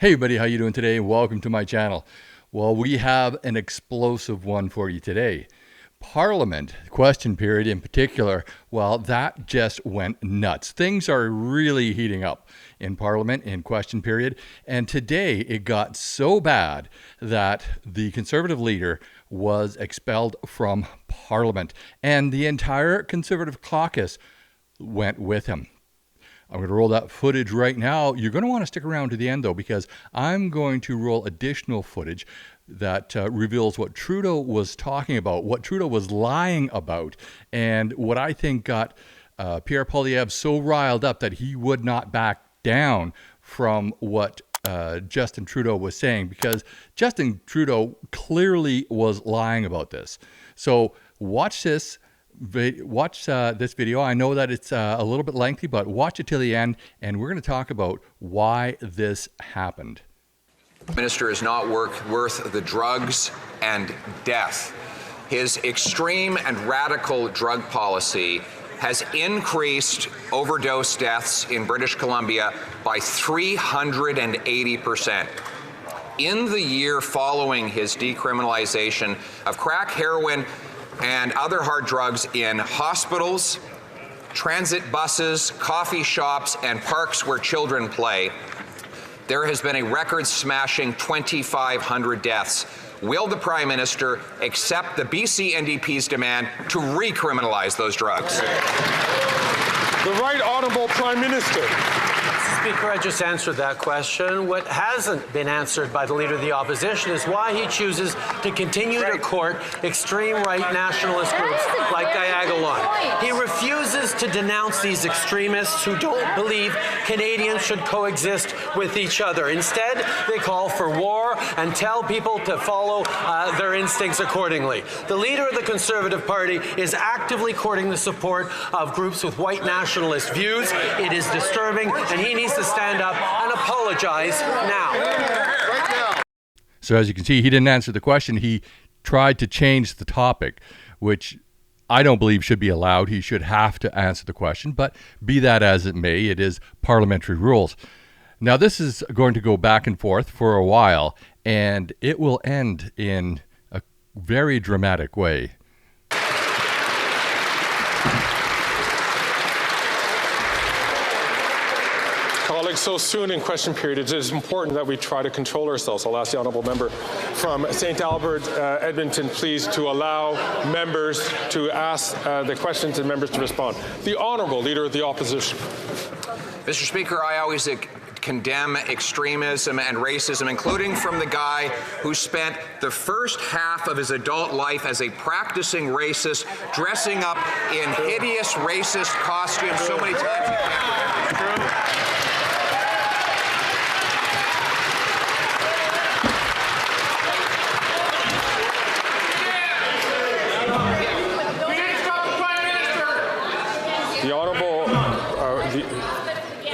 Hey everybody, how you doing today? Welcome to my channel. Well, we have an explosive one for you today. Parliament question period in particular, well, that just went nuts. Things are really heating up in Parliament in question period. And today it got so bad that the Conservative leader was expelled from Parliament. And the entire Conservative caucus went with him. I'm going to roll that footage right now. You're going to want to stick around to the end, though, because I'm going to roll additional footage that reveals what Trudeau was talking about, what Trudeau was lying about, and what I think got Pierre Poilievre so riled up that he would not back down from what Justin Trudeau was saying, because Justin Trudeau clearly was lying about this. So watch this. This video. I know that it's a little bit lengthy, but watch it till the end, and we're going to talk about why this happened. The minister is not worth the drugs and death. His extreme and radical drug policy has increased overdose deaths in British Columbia by 380%. In the year following his decriminalization of crack, heroin, and other hard drugs in hospitals, transit buses, coffee shops, and parks where children play, there has been a record-smashing 2,500 deaths. Will the Prime Minister accept the BC NDP's demand to recriminalize those drugs? The Right Honourable Prime Minister. Speaker, I just answered that question. What hasn't been answered by the Leader of the Opposition is why he chooses to continue to court extreme right nationalist groups like Diagolon. He refuses to denounce these extremists who don't believe Canadians should coexist with each other. Instead, they call for war and tell people to follow their instincts accordingly. The Leader of the Conservative Party is actively courting the support of groups with white nationalist views. It is disturbing, and he needs to stand up and apologize now. So as you can see, he didn't answer the question. He tried to change the topic, which I don't believe should be allowed. He should have to answer the question, but be that as it may, it is parliamentary rules. Now, this is going to go back and forth for a while, and it will end in a very dramatic way. Colleagues, so soon in question period, it is important that we try to control ourselves. I'll ask the honourable member from St. Albert, Edmonton, please, to allow members to ask the questions and members to respond. The Honourable Leader of the Opposition. Mr. Speaker, I always condemn extremism and racism, including from the guy who spent the first half of his adult life as a practicing racist, dressing up in hideous racist costumes so many times.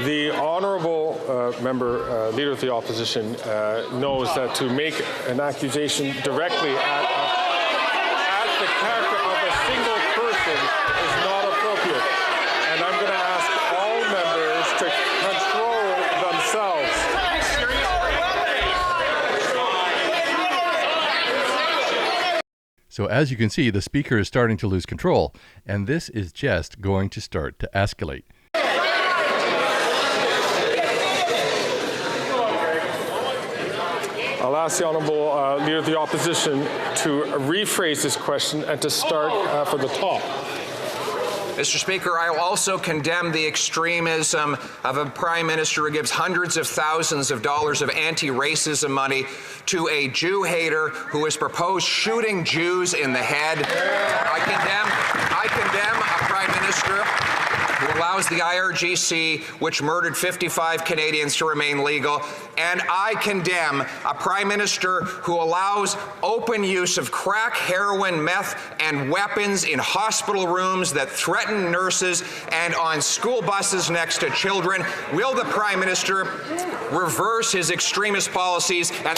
The honourable member, Leader of the Opposition, knows that to make an accusation directly at the character of a single person is not appropriate. And I'm going to ask all members to control themselves. So as you can see, the speaker is starting to lose control, and this is just going to start to escalate. I'll ask the Honourable Leader of the Opposition to rephrase this question and to start from the top. Mr. Speaker, I will also condemn the extremism of a Prime Minister who gives hundreds of thousands of dollars of anti-racism money to a Jew hater who has proposed shooting Jews in the head. I condemn a Prime Minister who allows the IRGC, which murdered 55 Canadians, to remain legal. And I condemn a Prime Minister who allows open use of crack, heroin, meth, and weapons in hospital rooms that threaten nurses and on school buses next to children. Will the Prime Minister reverse his extremist policies and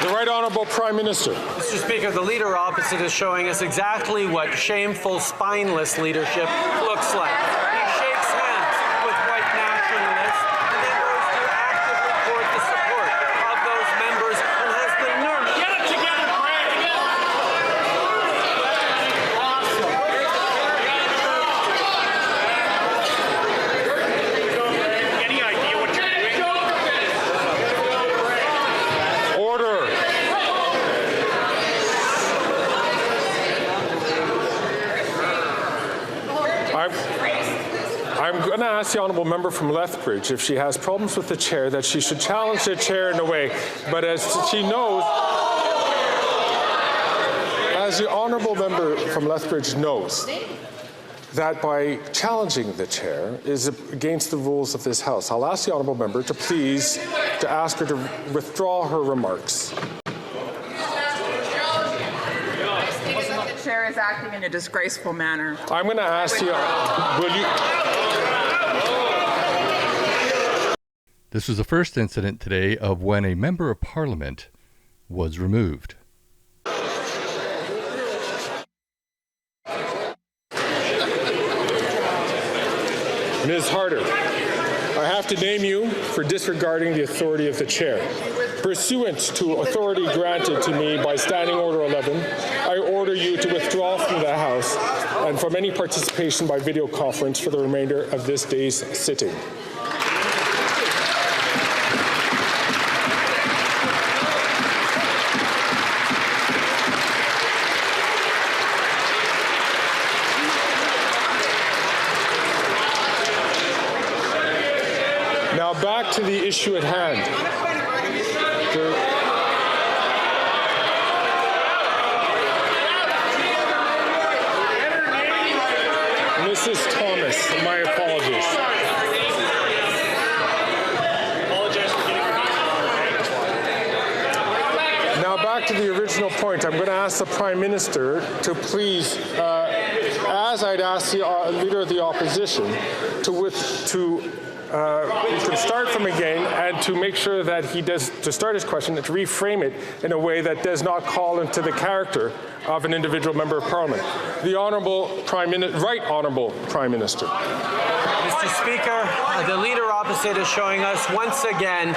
The Right Honourable Prime Minister. Mr. Speaker, the leader opposite is showing us exactly what shameful, spineless leadership looks looks like. He shakes hands with white nationalists and then goes to actively court the support of those members and has the nerve. Get it together, Greg! Any idea what you're doing? Order. I'm going to ask the honourable member from Lethbridge if she has problems with the chair that she should challenge the chair in a way. But as she knows, as the honourable member from Lethbridge knows, that by challenging the chair is against the rules of this House. I'll ask the honourable member to please to ask her to withdraw her remarks. The chair is acting in a disgraceful manner. I'm going to ask you, will you... This was the first incident today of when a member of parliament was removed. Ms. Harder, I have to name you for disregarding the authority of the chair. Pursuant to authority granted to me by Standing Order 11, I order you to withdraw from the House and from any participation by video conference for the remainder of this day's sitting. Now back to the issue at hand. Mrs. Thomas, my apologies. Now back to the original point. I'm going to ask the Prime Minister to please, as I'd ask the Leader of the Opposition, to start from again and to make sure that he does, to start his question, to reframe it in a way that does not call into the character of an individual member of Parliament. The Honourable Prime Minister, Right Honourable Prime Minister. Mr. Speaker, the Leader opposite is showing us once again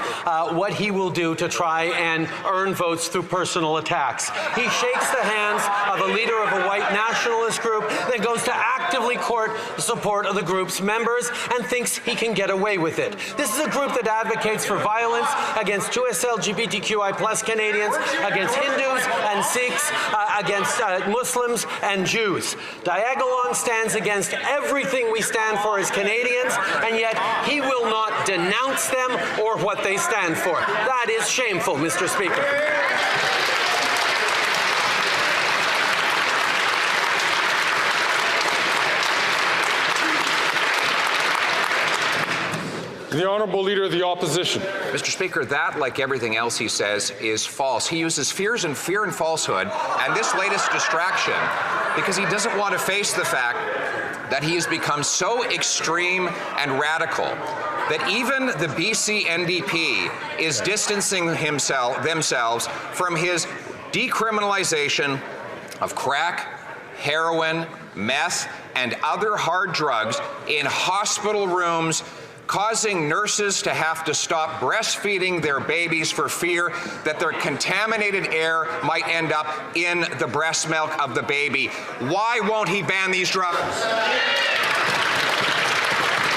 what he will do to try and earn votes through personal attacks. He shakes the hands of a leader of a white nationalist group, then goes to actively court the support of the group's members and thinks he can get away with it. This is a group that advocates for violence against US LGBTQI+ Canadians, against Hindus and Sikhs, against Muslims and Jews. Diagolong stands against everything we stand for as Canadians, and yet he will not denounce them or what they stand for. That is shameful, Mr. Speaker. The Honourable Leader of the Opposition. Mr. Speaker, that, like everything else he says, is false. He uses fear and falsehood and this latest distraction because he doesn't want to face the fact that he has become so extreme and radical that even the BC NDP is distancing themselves from his decriminalization of crack, heroin, meth, and other hard drugs in hospital rooms, causing nurses to have to stop breastfeeding their babies for fear that their contaminated air might end up in the breast milk of the baby. Why won't he ban these drugs?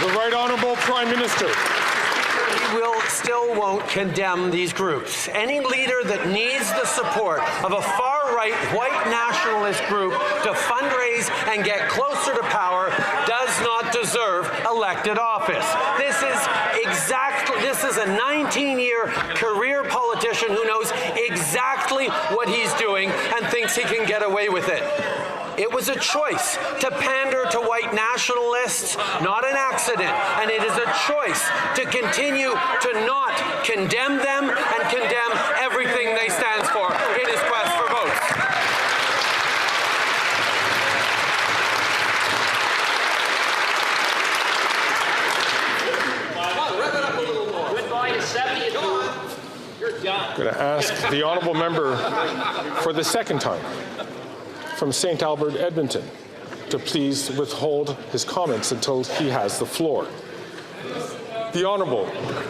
The Right Honourable Prime Minister. He still won't condemn these groups. Any leader that needs the support of a far-right white nationalist group to fundraise and get closer to power does not deserve elected office. This is a 19-year career politician who knows exactly what he's doing and thinks he can get away with it. It was a choice to pander to white nationalists, not an accident, and it is a choice to continue to not condemn them and condemn everything they stand for in his quest for votes. I'm going to ask the Honourable Member for the second time from St. Albert, Edmonton. to please withhold his comments until he has the floor. The Honourable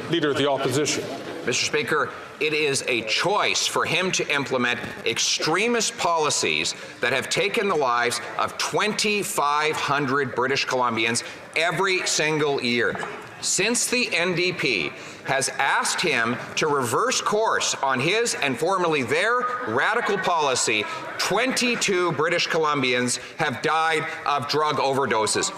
Leader of the Opposition. Mr. Speaker, it is a choice for him to implement extremist policies that have taken the lives of 2,500 British Columbians every single year. Since the NDP has asked him to reverse course on his and formerly their radical policy, 22 British Columbians have died of drug overdoses.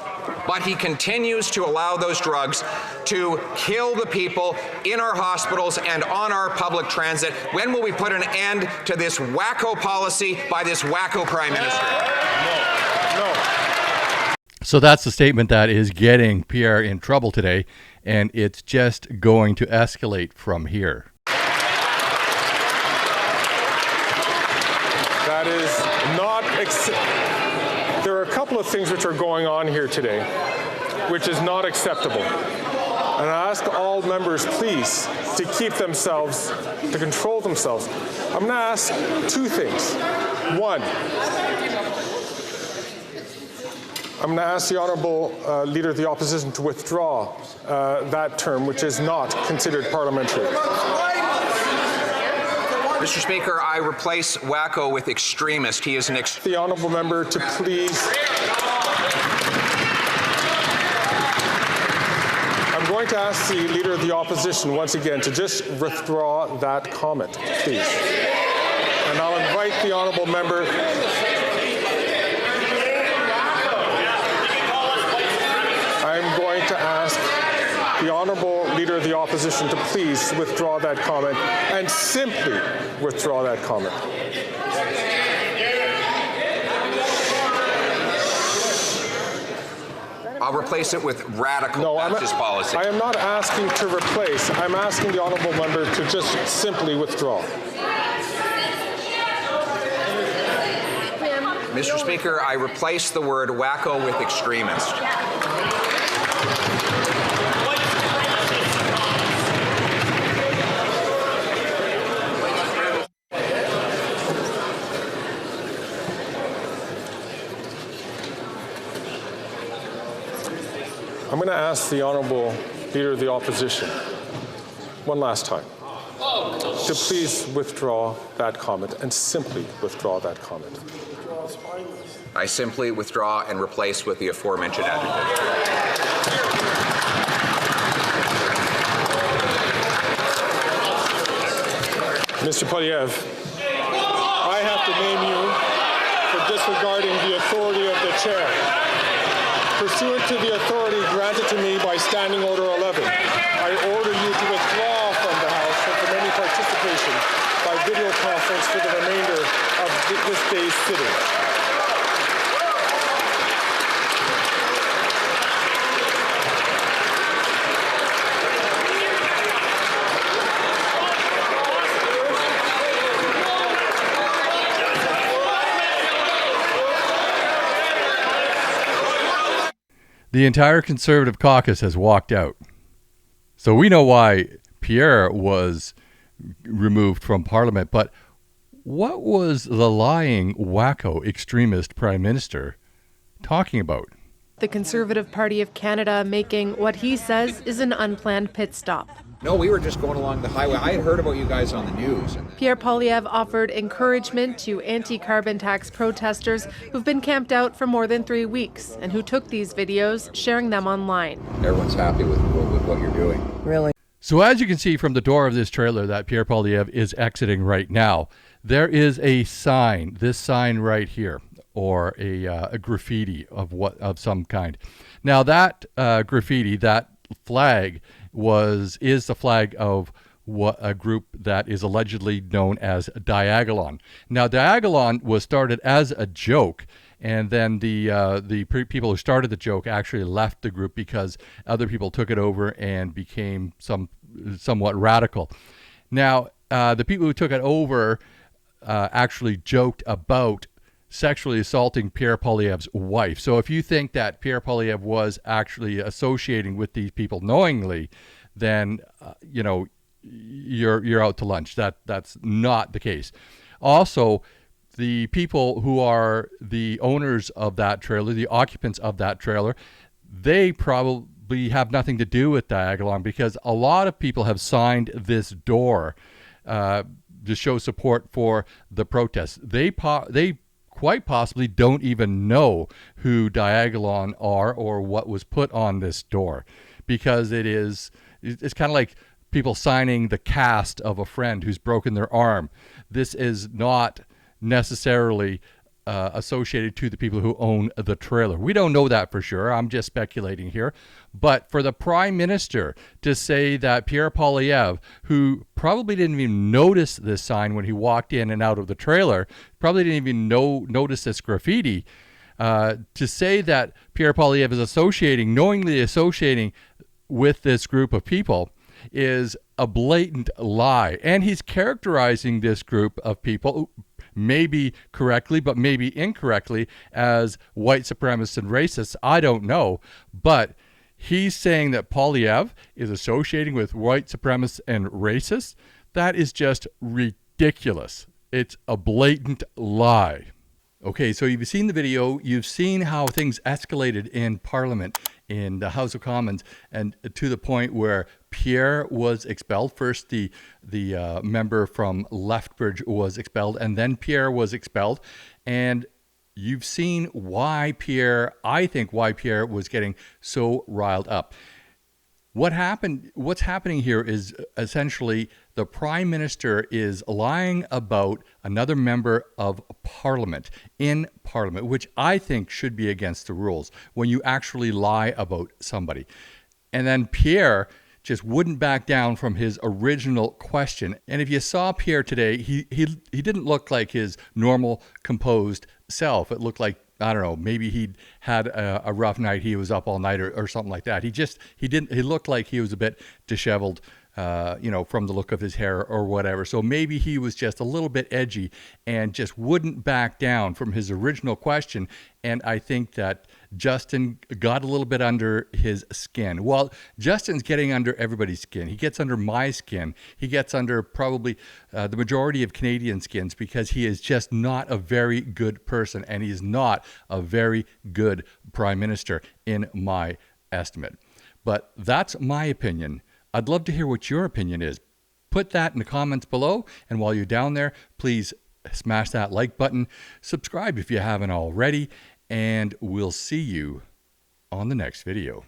But he continues to allow those drugs to kill the people in our hospitals and on our public transit. When will we put an end to this wacko policy by this wacko Prime Minister? No. So that's the statement that is getting Pierre in trouble today, and it's just going to escalate from here. That is not there are a couple of things which are going on here today which is not acceptable. And I ask all members, please, to keep themselves, to control themselves. I'm going to ask two things. One, I'm going to ask the Honourable Leader of the Opposition to withdraw that term, which is not considered parliamentary. Mr. Speaker, I replace wacko with extremist. He is an The Honourable Member to please. I'm going to ask the Leader of the Opposition once again to just withdraw that comment, please. And I'll invite the Honourable Member. I'm going to ask the Honourable Leader of the Opposition to please withdraw that comment and simply withdraw that comment. I'll replace it with radical. No, That's his policy. I am not asking to replace. I'm asking the Honourable Member to just simply withdraw. Mr. Speaker, I replace the word wacko with extremist. I'm going to ask the Honourable Leader of the Opposition one last time to please withdraw that comment and simply withdraw that comment. I simply withdraw and replace with the aforementioned adjective. Mr. Poilievre, I have to name you for disregarding the authority of the chair. Pursuant to the authority granted to me by Standing Order 11, I order you to withdraw from the House and from any participation by video conference for the remainder of this day's sitting. The entire Conservative caucus has walked out. So we know why Pierre was removed from Parliament. But what was the lying, wacko, extremist Prime Minister talking about? The Conservative Party of Canada making what he says is an unplanned pit stop. No, we were just going along the highway. I had heard about you guys on the news. Pierre Poilievre offered encouragement to anti-carbon tax protesters who've been camped out for more than 3 weeks and who took these videos, sharing them online. Everyone's happy with what you're doing. Really? So as you can see from the door of this trailer that Pierre Poilievre is exiting right now, there is a sign, this sign right here, or a graffiti of some kind. Now that graffiti, that flag is the flag of what a group that is allegedly known as Diagolon. Now Diagolon was started as a joke, and then the people who started the joke actually left the group because other people took it over and became somewhat radical. Now the people who took it over actually joked about sexually assaulting Pierre Poilievre's wife. So if you think that Pierre Poilievre was actually associating with these people knowingly, then you're out to lunch. That's not the case. Also, the people who are the owners of that trailer, the occupants of that trailer, they probably have nothing to do with Diagolon, because a lot of people have signed this door to show support for the protests. They quite possibly don't even know who Diagolon are or what was put on this door, because it's kind of like people signing the cast of a friend who's broken their arm. This is not necessarily associated to the people who own the trailer. We don't know that for sure. I'm just speculating here. But for the Prime Minister to say that Pierre Poilievre, who probably didn't even notice this sign when he walked in and out of the trailer, probably didn't even notice this graffiti, to say that Pierre Poilievre is knowingly associating with this group of people, is a blatant lie. And he's characterizing this group of people, maybe correctly, but maybe incorrectly, as white supremacists and racists. I don't know. But he's saying that Poilievre is associating with white supremacists and racists. That is just ridiculous. It's a blatant lie. Okay, so you've seen the video. You've seen how things escalated in Parliament, in the House of Commons, and to the point where Pierre was expelled. First, the member from Lethbridge was expelled, and then Pierre was expelled. And you've seen why I think why Pierre was getting so riled up. What's happening here is essentially the Prime Minister is lying about another member of Parliament in Parliament, which I think should be against the rules when you actually lie about somebody. And then Pierre just wouldn't back down from his original question. And if you saw Pierre today, he didn't look like his normal composed self. It looked like, I don't know, maybe he'd had a rough night. He was up all night or something like that. He looked like he was a bit disheveled, from the look of his hair or whatever. So maybe he was just a little bit edgy and just wouldn't back down from his original question. And I think that Justin got a little bit under his skin. Well, Justin's getting under everybody's skin. He gets under my skin. He gets under probably the majority of Canadian skins, because he is just not a very good person, and he's not a very good Prime Minister in my estimate. But that's my opinion. I'd love to hear what your opinion is. Put that in the comments below. And while you're down there, please smash that like button. Subscribe if you haven't already. And we'll see you on the next video.